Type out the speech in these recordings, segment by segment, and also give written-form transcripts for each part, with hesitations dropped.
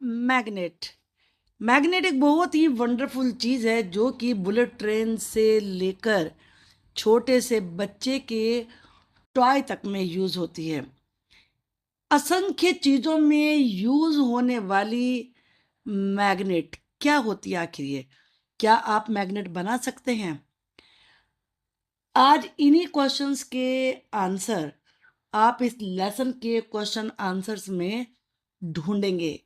Magnet. Magnet एक बहुत ही wonderful चीज़ है जो कि बुलेट ट्रेन से लेकर छोटे से बच्चे के टॉय तक में यूज़ होती है। असंख्य चीज़ों में यूज़ होने वाली मैग्नेट क्या होती है आखिर ये? क्या आप मैग्नेट बना सकते हैं? आज इन्हीं क्वेश्चंस के आंसर आप इस लेसन के क्वेश्चन आंसर्स में ढूंढेंगे,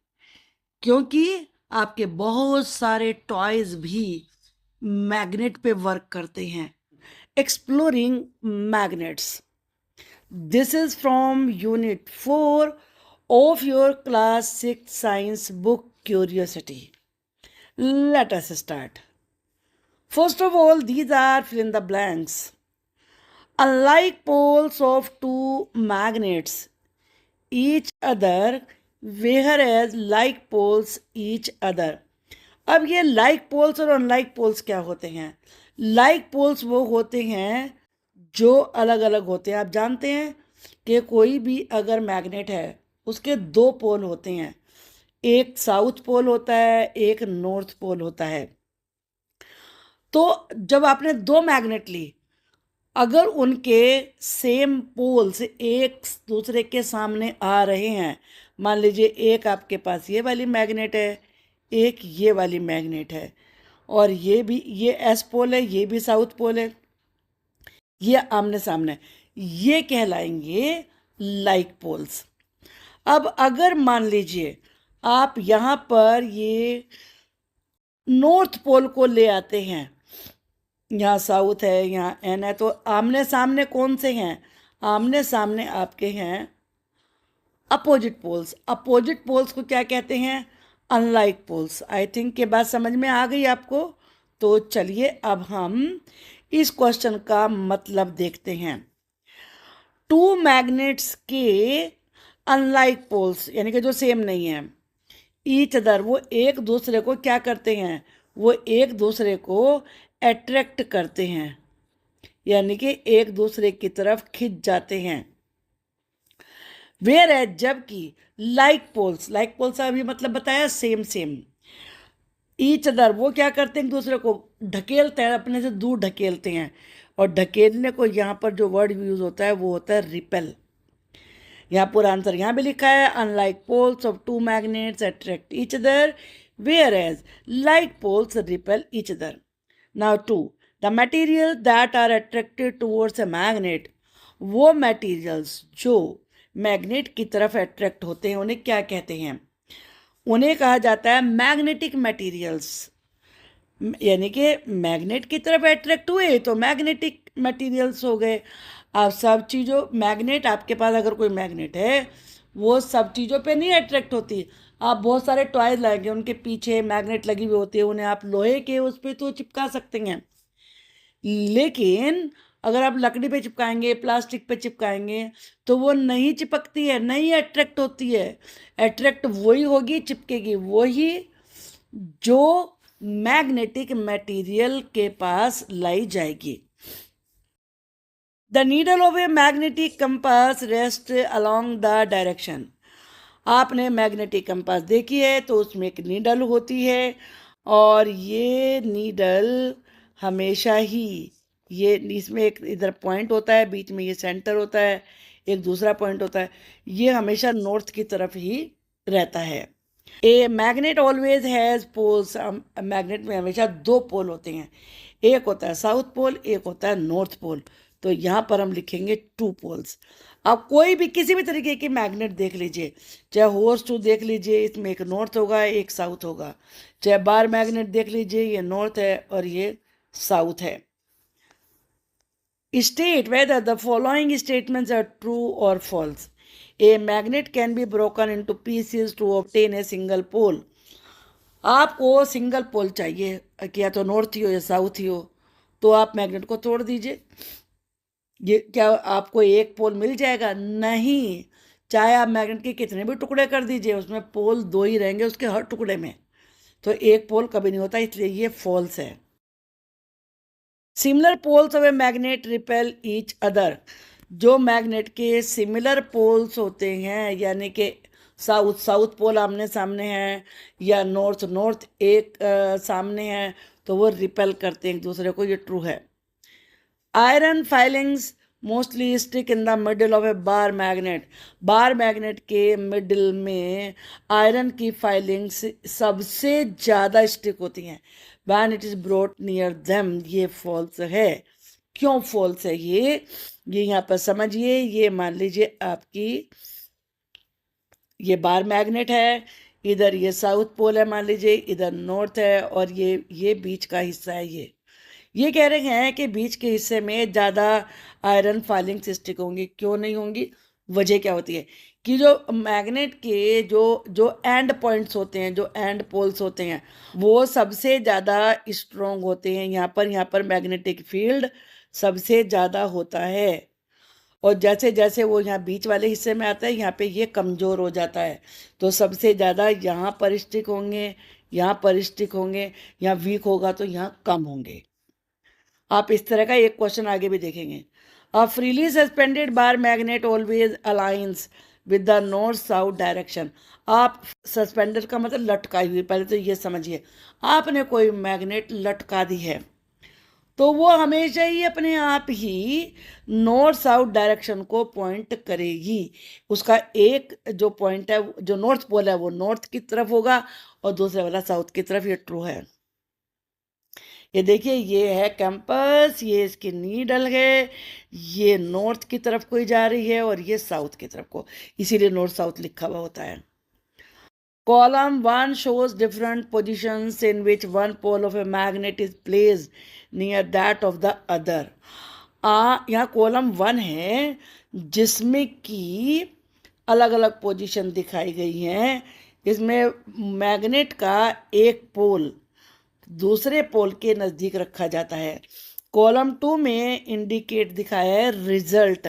क्योंकि आपके बहुत सारे टॉयज भी मैग्नेट पे वर्क करते हैं। Exploring magnets, this is from unit 4 of your class 6 science book curiosity. Let us start. First of all, these are fill in the blanks. Unlike poles of two magnets each other, whereas like poles each other. अब ये like poles और unlike poles क्या होते हैं? Like poles वो होते हैं जो अलग अलग होते हैं। आप जानते हैं कि कोई भी अगर मैग्नेट है उसके दो पोल होते हैं, एक साउथ पोल होता है, एक नॉर्थ पोल होता है। तो जब आपने दो मैग्नेट ली, अगर उनके सेम पोल्स एक दूसरे के सामने आ रहे हैं, मान लीजिए एक आपके पास ये वाली मैग्नेट है, एक ये वाली मैग्नेट है, और ये एस पोल है, ये भी साउथ पोल है, ये आमने सामने, ये कहलाएंगे लाइक पोल्स। अब अगर मान लीजिए आप यहाँ पर ये नॉर्थ पोल को ले आते हैं, यहाँ साउथ है, यहाँ एन है, तो आमने सामने कौन से हैं? आमने सामने आपके हैं अपोजिट पोल्स। अपोजिट पोल्स को क्या कहते हैं? Unlike poles. आई थिंक ये बात समझ में आ गई आपको। तो चलिए अब हम इस क्वेश्चन का मतलब देखते हैं। टू मैग्नेट्स के अनलाइक पोल्स यानी कि जो सेम नहीं है, ईच अदर वो एक दूसरे को क्या करते हैं? वो एक दूसरे को अट्रैक्ट करते हैं, यानी कि एक दूसरे की तरफ खिंच जाते हैं। वेयर एज जबकि लाइक पोल्स अभी मतलब बताया सेम सेम। ईच अदर वो क्या करते हैं? एक दूसरे को ढकेलते हैं, अपने से दूर ढकेलते हैं। और ढकेलने को यहाँ पर जो वर्ड यूज होता है वो होता है रिपेल। यहाँ पूरा आंसर यहाँ भी लिखा है, unlike poles of two magnets attract each other whereas like poles repel each other. Now to the material that are attracted towards a magnet, वो मटेरियल्स जो मैग्नेट की तरफ अट्रैक्ट होते हैं उन्हें क्या कहते हैं? उन्हें कहा जाता है मैग्नेटिक मटेरियल्स। यानी कि मैग्नेट की तरफ अट्रैक्ट हुए तो मैग्नेटिक मटेरियल्स हो गए। आप सब चीज़ों मैग्नेट, आपके पास अगर कोई मैग्नेट है वो सब चीज़ों पे नहीं अट्रैक्ट होती। आप बहुत सारे टॉयज लाएंगे, उनके पीछे मैग्नेट लगी हुई होती है, उन्हें आप लोहे के उस पर तो चिपका सकते हैं, लेकिन अगर आप लकड़ी पे चिपकाएंगे, प्लास्टिक पे चिपकाएंगे तो वो नहीं चिपकती है, नहीं अट्रैक्ट होती है। अट्रैक्ट वही होगी, चिपकेगी वही जो मैग्नेटिक मटेरियल के पास लाई जाएगी। The needle of a magnetic compass rest along the direction. आपने मैग्नेटिक कंपास देखी है तो उसमें एक नीडल होती है, और ये नीडल हमेशा ही ये इसमें एक इधर पॉइंट होता है, बीच में ये सेंटर होता है, एक दूसरा पॉइंट होता है, ये हमेशा नॉर्थ की तरफ ही रहता है। A magnet always has poles. Magnet में हमेशा दो पोल होते हैं, एक होता है साउथ पोल, एक होता है नॉर्थ पोल। तो यहाँ पर हम लिखेंगे टू पोल्स। आप कोई भी किसी भी तरीके की मैग्नेट देख लीजिए, चाहे हॉर्स टू देख लीजिए, इसमें एक नॉर्थ होगा एक साउथ होगा। चाहे बार मैग्नेट देख लीजिए, ये नॉर्थ है और ये साउथ है। State whether the following statements are true or false. A magnet can be broken into pieces to obtain a single pole. आपको सिंगल पोल चाहिए कि या तो नॉर्थ ही हो या साउथ ही हो, तो आप मैग्नेट को तोड़ दीजिए। ये क्या आपको एक पोल मिल जाएगा? नहीं। चाहे आप मैग्नेट के कितने भी टुकड़े कर दीजिए, उसमें पोल दो ही रहेंगे उसके हर टुकड़े में, तो एक पोल कभी नहीं होता, इसलिए ये फॉल्स है। Similar poles of a magnet repel each other. जो मैग्नेट के सिमिलर पोल्स होते हैं, यानी कि साउथ साउथ पोल आमने सामने है या नॉर्थ नॉर्थ एक सामने है, तो वो रिपेल करते हैं एक दूसरे को, ये ट्रू है। Iron filings mostly stick in the middle of A bar magnet. Bar magnet के मिडिल में आयरन की फाइलिंग्स सबसे ज़्यादा स्टिक होती हैं when it is brought near them. ये फॉल्स है। क्यों फॉल्स है ये यहाँ पर समझिए। ये मान लीजिए आपकी ये बार मैग्नेट है, इधर ये साउथ पोल है मान लीजिए, इधर नॉर्थ है, और ये बीच का हिस्सा है। ये कह रहे हैं कि बीच के हिस्से में ज़्यादा आयरन फाइलिंग स्टिक होंगी। क्यों नहीं होंगी? वजह क्या होती है कि जो मैग्नेट के जो जो एंड पॉइंट्स होते हैं, जो एंड पोल्स होते हैं, वो सबसे ज़्यादा स्ट्रोंग होते हैं। यहाँ पर मैग्नेटिक फील्ड सबसे ज़्यादा होता है, और जैसे जैसे वो यहाँ बीच वाले हिस्से में आता है, यहाँ पे ये कमज़ोर हो जाता है। तो सबसे ज़्यादा यहाँ पर स्टिक होंगे, यहाँ पर स्टिक होंगे, यहाँ वीक होगा तो यहाँ कम होंगे। आप इस तरह का एक क्वेश्चन आगे भी देखेंगे। A freely suspended bar magnet always aligns with the north south direction. आप सस्पेंडेड का मतलब लटकाई हुई, पहले तो ये समझिए। आपने कोई मैग्नेट लटका दी है तो वो हमेशा ही अपने आप ही नॉर्थ साउथ डायरेक्शन को पॉइंट करेगी। उसका एक जो पॉइंट है, जो नॉर्थ पोल है, वो नॉर्थ की तरफ होगा और दूसरा वाला साउथ की तरफ। ये ट्रू है। ये देखिए, ये है कैंपस, ये इसकी नीडल है, ये नॉर्थ की तरफ को ही जा रही है और ये साउथ की तरफ को, इसीलिए नॉर्थ साउथ लिखा हुआ होता है। Column 1 shows different positions in which one pole of a magnet is placed near that of the other. यहाँ कॉलम 1 है जिसमें कि अलग अलग पोजीशन दिखाई गई हैं। इसमें मैग्नेट का एक पोल दूसरे पोल के नज़दीक रखा जाता है। कॉलम 2 में इंडिकेट दिखाया है रिजल्ट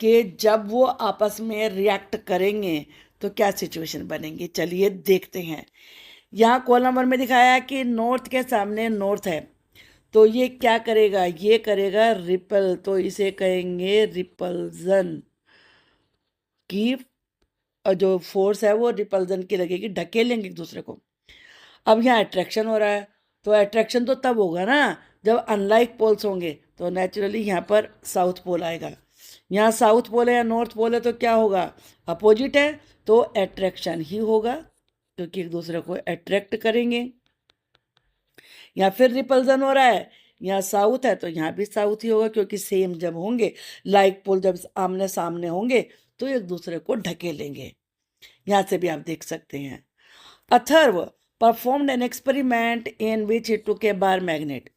कि जब वो आपस में रिएक्ट करेंगे तो क्या सिचुएशन बनेंगी। चलिए देखते हैं। यहाँ कॉलम 1 में दिखाया है कि नॉर्थ के सामने नॉर्थ है, तो ये क्या करेगा? ये करेगा रिपल, तो इसे कहेंगे रिपल्जन की। जो फोर्स है वो रिपल्जन की लगेगी, ढकेलेंगे एक दूसरे को। अब यहाँ अट्रैक्शन हो रहा है, तो अट्रैक्शन तो तब होगा ना जब अनलाइक पोल्स होंगे, तो नेचुरली यहाँ पर साउथ पोल आएगा। यहाँ साउथ पोल है या नॉर्थ पोल है तो क्या होगा? अपोजिट है, तो अट्रैक्शन ही होगा क्योंकि एक दूसरे को अट्रैक्ट करेंगे। यहाँ फिर रिपल्जन हो रहा है, यहाँ साउथ है तो यहाँ भी साउथ ही होगा क्योंकि सेम जब होंगे, लाइक पोल जब आमने सामने होंगे तो एक दूसरे को ढकेलेंगे। यहाँ से भी आप देख सकते हैं। Atharva performed an experiment in which he took a bar magnet.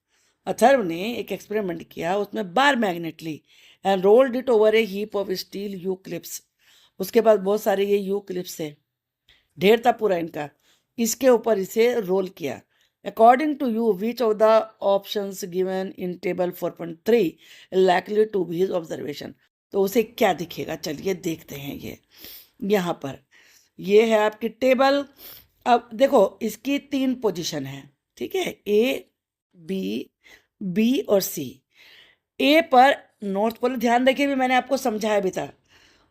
Atharva ने एक एक्सपेरिमेंट किया, उसमें बार मैग्नेट ली and rolled it over a heap of steel U clips. उसके बाद बहुत सारे ये यू क्लिप्स है, ढेर था पूरा इनका, इसके ऊपर इसे रोल किया। According to you which of the options given in table 4.3 likely to be his observation. तो उसे क्या दिखेगा? चलिए देखते हैं। ये यहाँ पर ये है आपकी टेबल। अब देखो, इसकी 3 पोजीशन है, ठीक है, ए बी और सी। ए पर नॉर्थ पोल, ध्यान रखिए भी मैंने आपको समझाया भी था,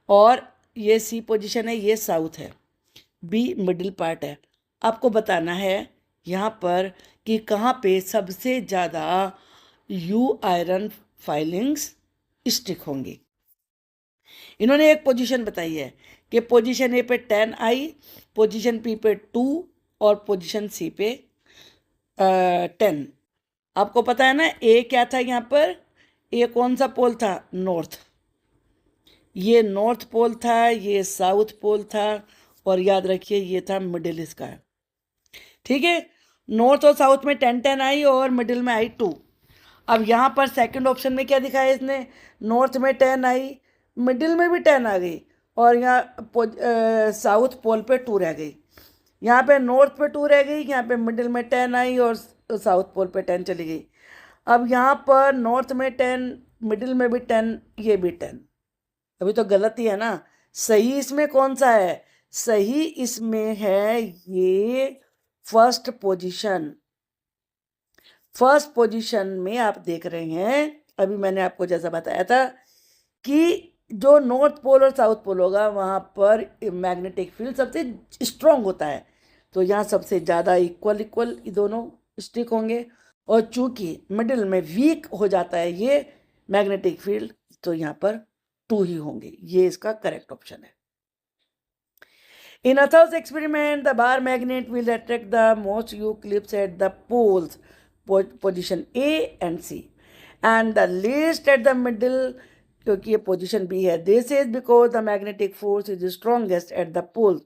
और ये सी पोजीशन है, ये साउथ है, बी मिडिल पार्ट है। आपको बताना है यहाँ पर कि कहाँ पे सबसे ज़्यादा यू आयरन फाइलिंग्स स्टिक होंगी। इन्होंने एक पोजीशन बताई है कि पोजीशन ए पे 10 आई, पोजीशन बी पे 2 और पोजीशन सी पे 10। आपको पता है ना ए क्या था यहाँ पर? ए कौन सा पोल था? नॉर्थ। ये नॉर्थ पोल था, ये साउथ पोल था, और याद रखिए ये था मिडिल इसका, ठीक है। नॉर्थ और साउथ में 10-10 आई और मिडिल में आई 2। अब यहाँ पर सेकंड ऑप्शन में क्या दिखाया इसने? नॉर्थ में 10 आई, मिडिल में भी 10 आ गई, और यहाँ साउथ पोल पे 2 रह गई। यहाँ पे नॉर्थ पे 2 रह गई, यहाँ पे मिडिल में 10 आई और साउथ पोल पे 10 चली गई। अब यहाँ पर नॉर्थ में 10, मिडिल में भी 10, ये भी 10। अभी तो गलत ही है ना। सही इसमें कौन सा है? सही इसमें है ये फर्स्ट पोजीशन। फर्स्ट पोजीशन में आप देख रहे हैं, अभी मैंने आपको जैसा बताया था कि जो नॉर्थ पोल और साउथ पोल होगा वहाँ पर मैग्नेटिक फील्ड सबसे स्ट्रांग होता है, तो यहाँ सबसे ज़्यादा इक्वल इक्वल दोनों स्टिक होंगे। और चूंकि मिडिल में वीक हो जाता है ये मैग्नेटिक फील्ड, तो यहाँ पर 2 ही होंगे। ये इसका करेक्ट ऑप्शन है। In Athal's experiment, the bar magnet will attract the most U clips at the poles, position A and C, and the least at the middle, क्योंकि ये पोजीशन B है। This is because the magnetic force is strongest at the poles,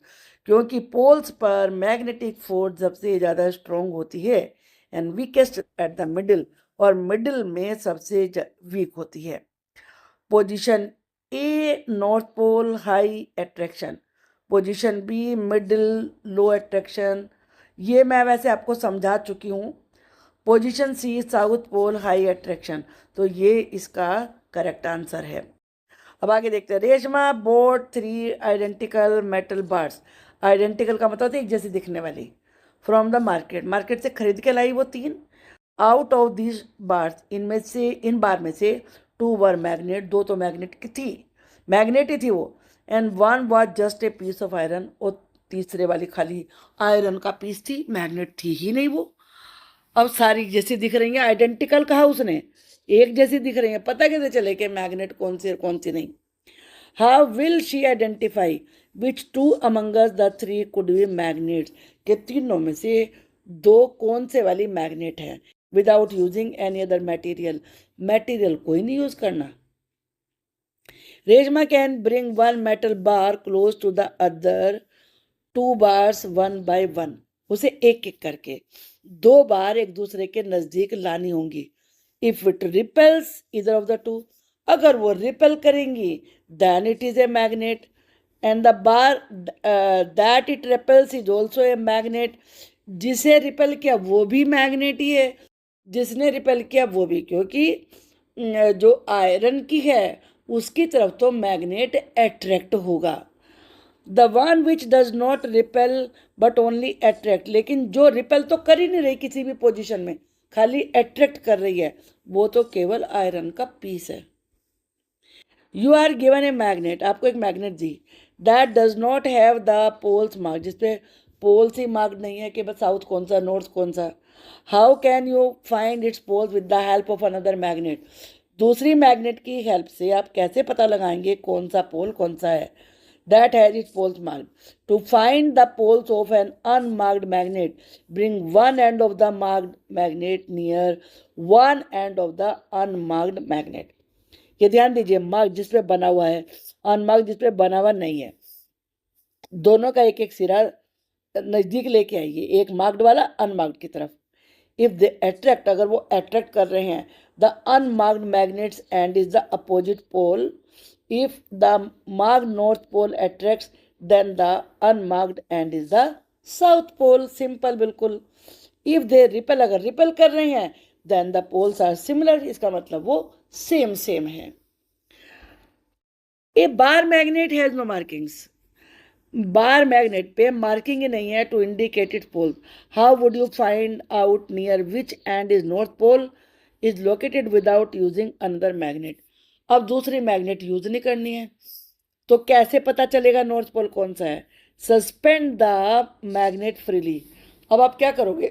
क्योंकि poles पर magnetic force सबसे ज़्यादा strong होती है, and weakest at the middle, और मिडिल में सबसे वीक होती है। Position A north pole high attraction, position B middle low attraction, ये मैं वैसे आपको समझा चुकी हूँ। Position C south pole high attraction, तो ये इसका करेक्ट आंसर है। अब आगे देखते हैं। Reshma boat 3 identical metal bars, identical का मतलब एक जैसी दिखने वाली, फ्रॉम द मार्केट, मार्केट से खरीद के लाई वो 3। आउट ऑफ दिस बार्स, इनमें से इन बार में से 2 वर मैग्नेट, 2 तो मैग्नेट की थी, मैग्नेट ही थी वो, and 1 was just a piece of iron, और तीसरे वाली खाली आयरन का पीस थी, मैग्नेट थी ही नहीं वो। अब सारी जैसी दिख रही है, आइडेंटिकल कहा उसने, एक जैसी दिख रही है, पता कैसे चले कि मैग्नेट कौन सी कौन सी नहीं। How will she identify which 2 among us the 3 could be magnets, के तीनों में से 2 कौन से वाली मैग्नेट है, without using any other material, material कोई नहीं यूज करना। Reshma can bring 1 metal bar close to the other 2 bars 1 by 1, उसे एक एक करके 2 बार एक दूसरे के नजदीक लानी होंगी। If it repels either of the 2, अगर वो रिपेल करेंगी then it is a magnet, and the bar that it repels is also a magnet, जिसे रिपेल किया वो भी मैग्नेट ही है, जिसने रिपेल किया वो भी, क्योंकि जो आयरन की है उसकी तरफ तो मैग्नेट अट्रैक्ट होगा। The one which does not repel but only attract, लेकिन जो रिपेल तो कर ही नहीं रही किसी भी पोजीशन में, खाली अट्रैक्ट कर रही है, वो तो केवल आयरन का पीस है। You are given a magnet, आपको एक मैग्नेट दी, that does not have the poles mark, जिसपे पोल्स ही मार्क नहीं है कि बस साउथ कौन सा नॉर्थ कौन सा। How can you find its poles with the help of another magnet, दूसरी मैग्नेट की हेल्प से आप कैसे पता लगाएंगे कौन सा पोल कौन सा है। That has its poles marked. To find the poles of an unmarked magnet, bring one end of the marked magnet near one end of the unmarked magnet. ये ध्यान दीजिए, मार्क जिस पे बना हुआ है, अनमार्क जिस पे बना हुआ नहीं है, दोनों का एक एक सिरा नजदीक लेके आइए, एक मार्क्ड वाला अनमार्क्ड की तरफ। इफ दे अट्रैक्ट, अगर वो अट्रैक्ट कर रहे हैं, the unmarked magnets end is the opposite pole. If the marked north pole attracts, then the unmarked end is the south pole. Simple बिल्कुल। If they repel, अगर repel कर रहे हैं, then the poles are similar, इसका मतलब वो same same है। A bar magnet has no markings, bar magnet पे मार्किंग ही नहीं है to indicate it pole. How would you find out near which end is north pole is located without using another magnet. अब दूसरी magnet use नहीं करनी है, तो कैसे पता चलेगा नॉर्थ पोल कौन सा है। सस्पेंड द मैग्नेट फ्रीली, अब आप क्या करोगे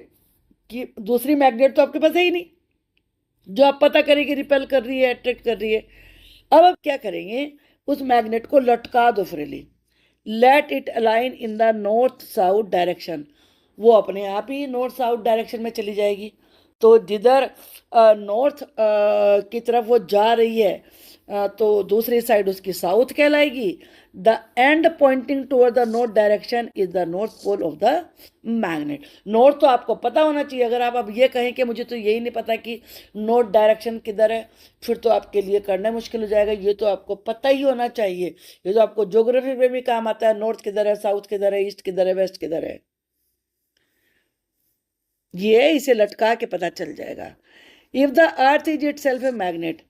कि दूसरी मैग्नेट तो आपके पास है ही नहीं, जो आप पता करेंगे रिपेल कर रही है अट्रैक्ट कर रही है। अब आप क्या करेंगे, उस मैग्नेट को लटका दो freely, let it align in the north south direction, वो अपने आप ही नॉर्थ साउथ डायरेक्शन में चली जाएगी। तो जिधर नॉर्थ की तरफ वो जा रही है, तो दूसरी साइड उसकी साउथ कहलाएगी। The end pointing toward the north direction is the north pole of the magnet. North तो आपको पता होना चाहिए, अगर आप अब ये कहें कि मुझे तो यही नहीं पता कि नॉर्थ डायरेक्शन किधर है, फिर तो आपके लिए करना मुश्किल हो जाएगा। ये तो आपको पता ही होना चाहिए, ये तो आपको ज्योग्राफी में भी काम आता है, नॉर्थ किधर है, साउथ किधर है, ईस्ट किधर है, वेस्ट किधर है, ये इसे लटका के पता चल जाएगा। If the earth is itself a magnet,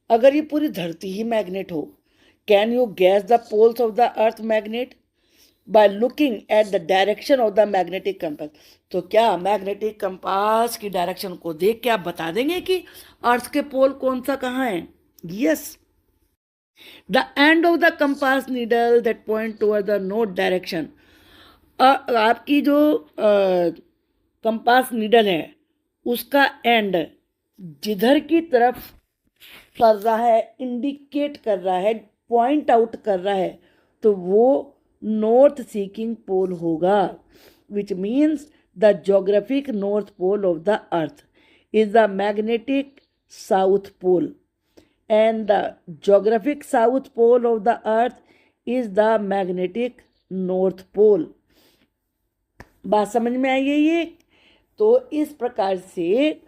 अगर ये पूरी धरती ही मैग्नेट हो, can you guess the poles of the earth magnet by looking at the direction of the magnetic compass. तो क्या मैग्नेटिक कंपास की डायरेक्शन को देख के आप बता देंगे कि अर्थ के पोल कौन सा कहाँ है। Yes, the end of the compass needle that point toward the north direction. आपकी जो कंपास नीडल है उसका एंड जिधर की तरफ कर रहा है, इंडिकेट कर रहा है, पॉइंट आउट कर रहा है, तो वो नॉर्थ सीकिंग पोल होगा, which means the geographic north pole of the earth is the magnetic south pole and the geographic south pole of the earth is the magnetic north pole। बात समझ में आई है ये? तो इस प्रकार से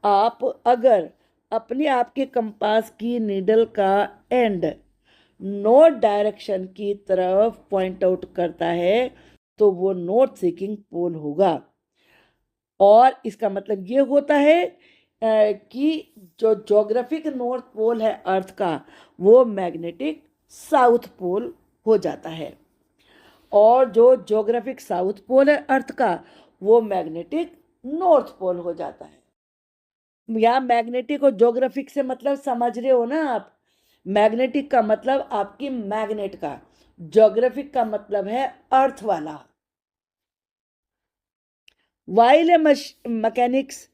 आप अगर अपने आपके कंपास की नीडल का एंड नॉर्थ डायरेक्शन की तरफ पॉइंट आउट करता है तो वो नॉर्थ सीकिंग पोल होगा। और इसका मतलब ये होता है कि जो ज्योग्राफिक नॉर्थ पोल है अर्थ का वो मैग्नेटिक साउथ पोल हो जाता है, और जो ज्योग्राफिक साउथ पोल है अर्थ का वो मैग्नेटिक नॉर्थ पोल हो जाता है। यहाँ मैग्नेटिक और ज्योग्राफिक से मतलब समझ रहे हो ना आप? मैग्नेटिक का मतलब आपकी मैग्नेट का, ज्योग्राफिक का मतलब है अर्थ वाला। While a mechanics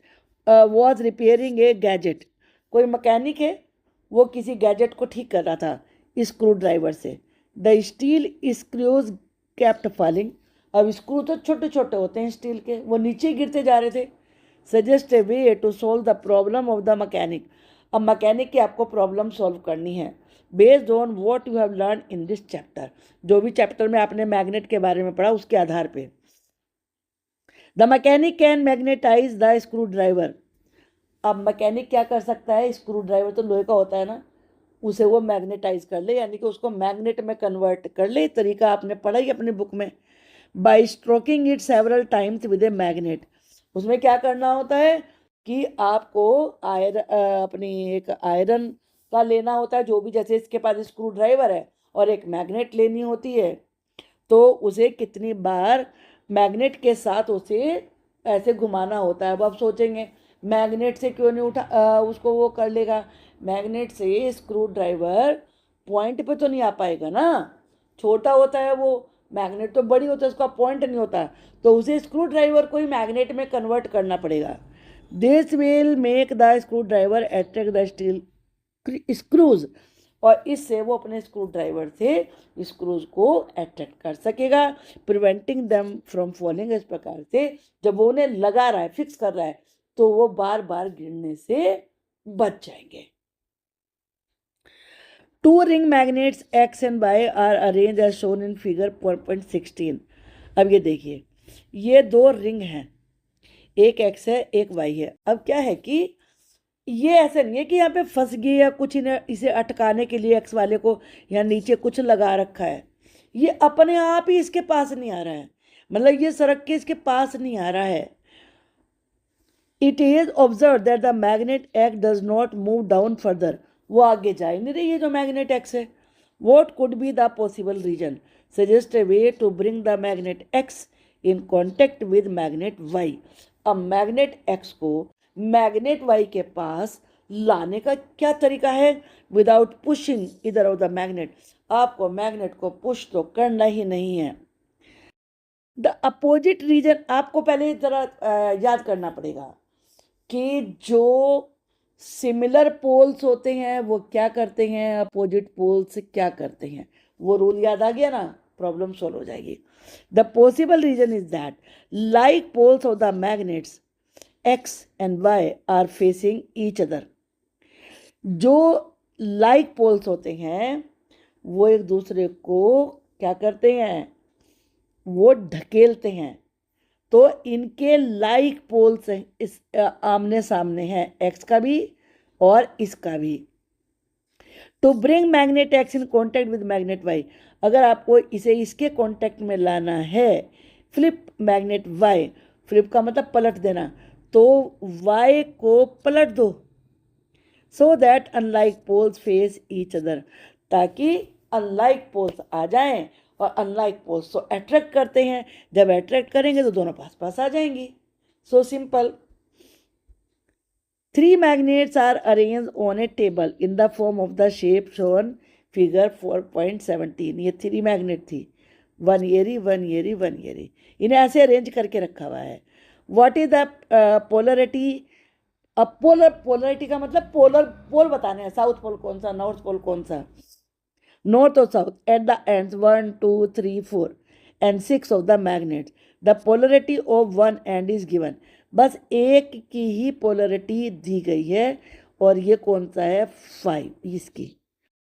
was repairing a gadget, कोई मैकेनिक है वो किसी गैजेट को ठीक कर रहा था स्क्रू ड्राइवर से। The steel screws kept falling, अब स्क्रू तो छोटे छोटे होते हैं स्टील के, वो नीचे गिरते जा रहे थे। Suggest a way to solve the problem of the mechanic, अब मैकेनिक की आपको प्रॉब्लम सॉल्व करनी है based on what you have learn in this chapter, जो भी चैप्टर में आपने मैग्नेट के बारे में पढ़ा उसके आधार पे। The mechanic can magnetize the screwdriver, अब मैकेनिक क्या कर सकता है, स्क्रू ड्राइवर तो लोहे का होता है ना, उसे वो मैग्नेटाइज कर ले, यानी कि उसको मैग्नेट में कन्वर्ट कर ले। तरीका आपने पढ़ा ही अपनी बुक में। By stroking it several times with a magnet, उसमें क्या करना होता है कि आपको अपनी एक आयरन का लेना होता है, जो भी, जैसे इसके पास स्क्रू ड्राइवर है और एक मैग्नेट लेनी होती है, तो उसे कितनी बार मैग्नेट के साथ उसे ऐसे घुमाना होता है। अब आप सोचेंगे मैग्नेट से क्यों नहीं उसको वो कर लेगा, मैग्नेट से स्क्रू ड्राइवर पॉइंट पे तो नहीं आ पाएगा ना, छोटा होता है वो, मैग्नेट तो बड़ी होता है, उसका पॉइंट नहीं होता, तो उसे स्क्रू ड्राइवर को ही मैग्नेट में कन्वर्ट करना पड़ेगा। This will make the screwdriver attract the steel screws, और इससे वो अपने स्क्रू ड्राइवर से स्क्रूज को अट्रैक्ट कर सकेगा, प्रिवेंटिंग देम फ्रॉम फॉलिंग। इस प्रकार से जब वो उन्हें लगा रहा है, फिक्स कर रहा है, तो वो बार बार गिरने से बच जाएंगे। Two ring magnets X and Y are arrange as shown in figure 4.16। अब ये देखिए, ये दो रिंग हैं, एक एक्स है एक वाई है। अब क्या है कि ये ऐसा नहीं है कि यहाँ पे फंस गई या कुछ, इन्हें इसे अटकाने के लिए एक्स वाले को या नीचे कुछ लगा रखा है, ये अपने आप ही इसके पास नहीं आ रहा है, मतलब ये सड़क के इसके पास नहीं आ रहा है। It is observe that the magnet X does not move down further, वो आगे जा ही नहीं रही है जो मैग्नेट एक्स है। What could be the possible reason, suggest a way to bring the magnet X in contact with magnet Y, अब मैग्नेट एक्स को मैग्नेट वाई के पास लाने का क्या तरीका है, without pushing either of the magnet, आपको मैग्नेट को पुश तो करना ही नहीं है। द अपोजिट रीजन, आपको पहले जरा याद करना पड़ेगा कि जो सिमिलर पोल्स होते हैं वो क्या करते हैं, अपोजिट पोल्स क्या करते हैं, वो रूल याद आ गया ना, प्रॉब्लम सॉल्व हो जाएगी। The possible reason is that like poles of the magnets X and Y are facing each other, जो लाइक पोल्स होते हैं वो एक दूसरे को क्या करते हैं, वो ढकेलते हैं, तो इनके लाइक पोल्स इस आमने सामने हैं, एक्स का भी और इसका भी। To bring magnet X in contact with magnet Y, अगर आपको इसे इसके कॉन्टैक्ट में लाना है, फ्लिप मैग्नेट वाई, फ्लिप का मतलब पलट देना, तो वाई को पलट दो, so that unlike poles face each other, ताकि अनलाइक पोल्स आ जाएं, और अनलाइक पोल्स तो अट्रैक्ट करते हैं, जब अट्रैक्ट करेंगे तो दोनों पास पास आ जाएंगी। So simple. 3 magnets are arranged on a table in the form of the shape shown figure 4.17। ये 3 मैग्नेट थी, 1 ईयरी 1 ईयरी 1 ईयरी, इन्हें ऐसे अरेंज करके रखा हुआ है। What is the polarity? अब पोलरिटी का मतलब पोल बताने हैं, साउथ पोल कौन सा, नॉर्थ पोल कौन सा। north or south at the ends 1 2 3 4 and 6 of the magnets, the polarity of one end is given। बस एक की ही पोलरिटी दी गई है और ये कौन सा है, 5, इसकी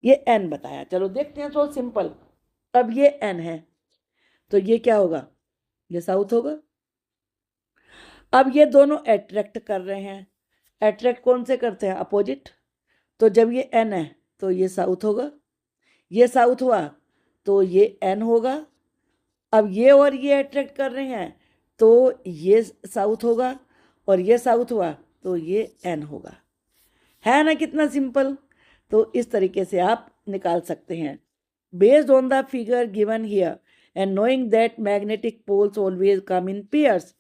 ये n बताया। चलो देखते हैं, तो सिंपल। अब ये n है तो ये क्या होगा, ये साउथ होगा। अब ये दोनों अट्रैक्ट कर रहे हैं, अट्रैक्ट कौन से करते हैं, अपोजिट। तो जब ये n है तो ये साउथ होगा, ये साउथ हुआ तो ये n होगा। अब ये और ये अट्रैक्ट कर रहे हैं तो ये साउथ होगा, और ये साउथ हुआ तो ये n होगा। है ना कितना सिंपल। तो इस तरीके से आप निकाल सकते हैं। Based on the figure given here and knowing that magnetic poles always come in pairs,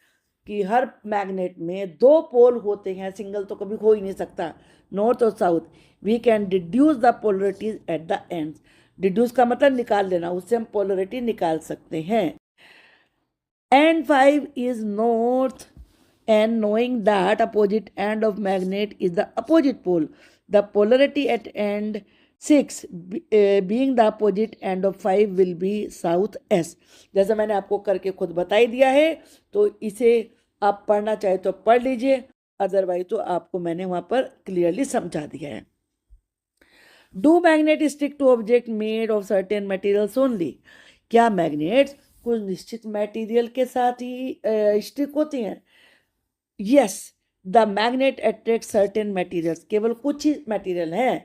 कि हर मैग्नेट में 2 पोल होते हैं, सिंगल तो कभी हो ही नहीं सकता, नॉर्थ और south. We can deduce the polarities at the ends. Deduce का मतलब निकाल लेना, उससे हम पोलरिटी निकाल सकते हैं। And 5 is north, and knowing that opposite end of magnet is the opposite pole, the polarity at end 6 being the opposite end of 5 will be south s। जैसा मैंने आपको करके खुद बताई दिया है, तो इसे आप पढ़ना चाहे तो पढ़ लीजिए, अदरवाइज तो आपको मैंने वहां पर क्लियरली समझा दिया है। Do magnet stick to object made of certain materials only? क्या मैग्नेट्स कुछ निश्चित मटेरियल के साथ ही स्टिक होती हैं? Yes, the magnet attract certain materials. केवल कुछ ही मटेरियल हैं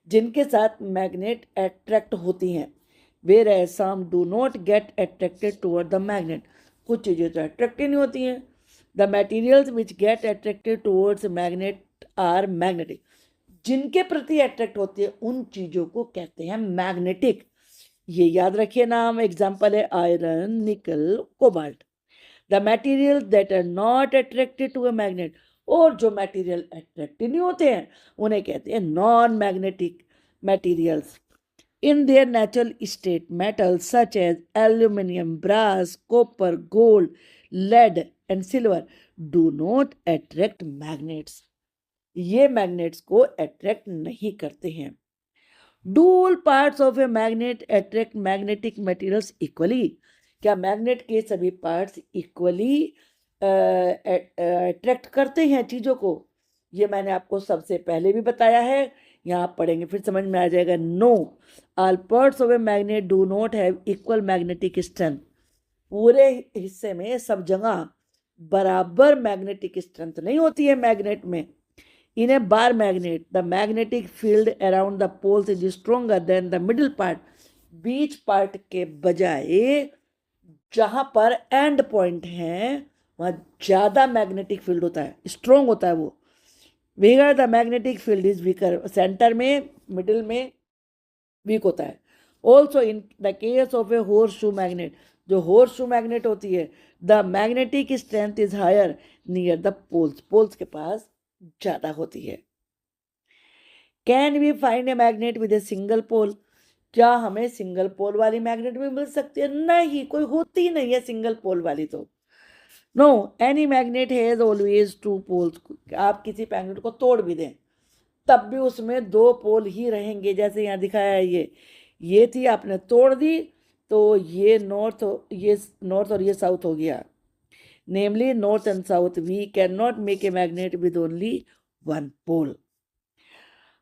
जिनके साथ मैग्नेट अट्रैक्ट होती हैं। Whereas some do not get attracted toward the magnet. कुछ चीज़ें तो अट्रैक्ट ही नहीं होती हैं। The materials which get attracted towards magnet are magnetic. जिनके प्रति अट्रैक्ट होती है उन चीज़ों को कहते हैं मैग्नेटिक। ये याद रखिए नाम। एग्जाम्पल है iron, nickel, cobalt. The material that are not attracted to a magnet, और जो मटेरियल अट्रैक्ट नहीं होते हैं उन्हें कहते हैं non magnetic materials. In their natural state metals such as aluminium, brass, copper, gold, lead and silver do not attract magnets. ये magnets को अट्रैक्ट नहीं करते हैं। Do all parts of a magnet attract magnetic materials equally? क्या मैग्नेट के सभी parts equally attract करते हैं चीज़ों को? ये मैंने आपको सबसे पहले भी बताया है, यहाँ पढ़ेंगे फिर समझ में आ जाएगा। No, all parts of a magnet do not have equal magnetic strength. पूरे हिस्से में सब जगह बराबर मैग्नेटिक स्ट्रेंथ नहीं होती है मैग्नेट में। In a bar magnet the magnetic field around the poles is stronger than the middle part. बीच पार्ट के बजाय जहां पर एंड पॉइंट है वहां ज्यादा मैग्नेटिक फील्ड होता है, स्ट्रोंग होता है वो। Weaker the magnetic field is weaker, centre में, मिडिल में वीक होता है। Also in the case of a horseshoe magnet, जो हॉर्स शू मैग्नेट होती है, the magnetic strength is higher near the poles, poles के पास ज्यादा होती है। Can we find a magnet with a single pole? क्या हमें सिंगल पोल वाली मैग्नेट भी मिल सकती है? नहीं, कोई होती नहीं है सिंगल पोल वाली तो। No, any magnet has always 2 poles. आप किसी मैग्नेट को तोड़ भी दें तब भी उसमें 2 पोल ही रहेंगे। जैसे यहाँ दिखाया है, ये थी, आपने तोड़ दी तो ये नॉर्थ और ये साउथ हो गया, namely north and south. We can not make a magnet with only 1 pole.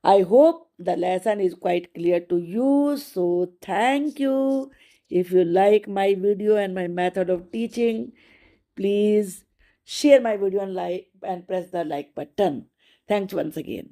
I hope the lesson is quite clear to you. So thank you. If you like my video and my method of teaching, please share my video and like and press the like button. Thanks once again.